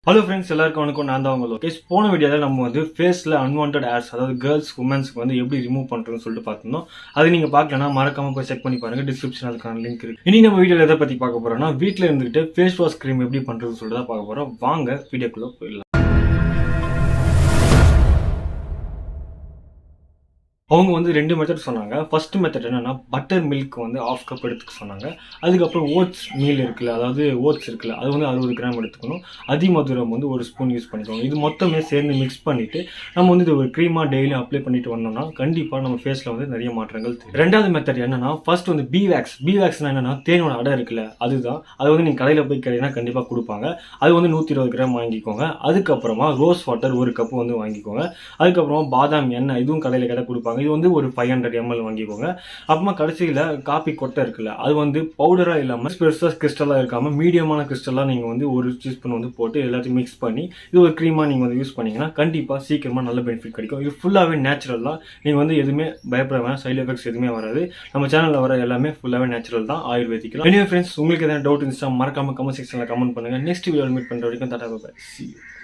Hello friends, எல்லாருக்கும் வணக்கம். நான் தான் உங்க லோகேஷ். போன வீடியோவில் நம்ம வந்து ஃபேஸில் அன்வான்ட் ஹேர்ஸ், அதாவது கேர்ள்ஸ் உமன்ஸ்க்கு வந்து எப்படி ரிமூவ் பண்ணுறதுன்னு சொல்லிட்டு பார்த்துருந்தோம். அது நீங்கள் பார்க்கலன்னா மறக்காம போய் செக் பண்ணி பாருங்கள். டிஸ்கிரிப்ஷன் அதுக்கான லிங்க் இருக்குது. இனி நம்ம வீடியோவில் எதை பற்றி பார்க்க போகிறோம்னா, வீட்டில் இருந்துகிட்டு ஃபேஸ் வாஷ் க்ரீம் எப்படி பண்ணுறதுன்னு சொல்லிட்டு தான் பார்க்க போகிறோம். வாங்க வீடியோக்குள்ளே போயிடலாம். அவங்க வந்து 2 மெத்தட் சொன்னாங்க. ஃபர்ஸ்ட் மெத்தட் என்னன்னா, பட்டர் மில்க் வந்து 1/2 கப் எடுத்துக்க சொன்னாங்க. அதுக்கப்புறம் ஓட்ஸ் மீல் இருக்குல்ல, அதாவது ஓட்ஸ் இருக்குல்ல, அது வந்து 60 கிராம் எடுத்துக்கணும். அதிமதுரம் வந்து 1 ஸ்பூன் யூஸ் பண்ணிக்கணும். இது மொத்தமே சேர்ந்து மிக்ஸ் பண்ணிட்டு நம்ம வந்து இது ஒரு க்ரீமா டெய்லி அப்ளை பண்ணிட்டு வந்தோம்னா கண்டிப்பாக நம்ம ஃபேஸில் வந்து நிறைய மாற்றங்கள் தெரியும். ரெண்டாவது மெத்தட் என்னன்னா, ஃபர்ஸ்ட் வந்து பி வேக்ஸ்னா என்னன்னா, தேனோட அடை இருக்குல்ல, அதுதான். அது வந்து நீங்கள் கடையில் போய் கேட்டீங்கன்னா கண்டிப்பாக கொடுப்பாங்க. அது வந்து 120 கிராம் வாங்கிக்கோங்க. அதுக்கப்புறமா ரோஸ் வாட்டர் 1 கப் வந்து வாங்கிக்கோங்க. அதுக்கப்புறமா பாதாம் எண்ணெய், இதுவும் கடையில் கேட்டால் கொடுப்பாங்க. இது வந்து ஒரு 500 ml வாங்கிக்கோங்க. அப்புறமா கடைசியில் காப்பி கொட்டை இருக்குல்ல, அது வந்து பவுடராக இல்லாமல் பெருசாக கிறிஸ்டலாக இருக்காமல் மீடியமான கிறிஸ்டலாக நீங்கள் வந்து ஒரு டீஸ்பூன் வந்து போட்டு எல்லாத்தையும் மிக்ஸ் பண்ணி இது ஒரு க்ரீமாக நீங்கள் வந்து யூஸ் பண்ணிங்கன்னா கண்டிப்பாக சீக்கிரமாக நல்ல பெனிஃபிட் கிடைக்கும். இது ஃபுல்லாகவே நேச்சுரல் தான். நீங்கள் வந்து எதுவுமே பயப்பட வேணாம், சைடு எஃபெக்ட்ஸ் எதுவுமே வராது. நம்ம சேனலில் வர எல்லாமே ஃபுல்லாகவே நேச்சுரல் தான், ஆயுர்வேதிக். எனிவே ஃப்ரெண்ட்ஸ், உங்களுக்கு எதாவது டவுட் இருந்துச்சுன்னா மறக்காம கமெண்ட் செக்ஷனில் கமெண்ட் பண்ணுங்கள். நெக்ஸ்ட் வீடியோவில் மீட் பண்ணுற வரைக்கும் டாடா பை பை. See you.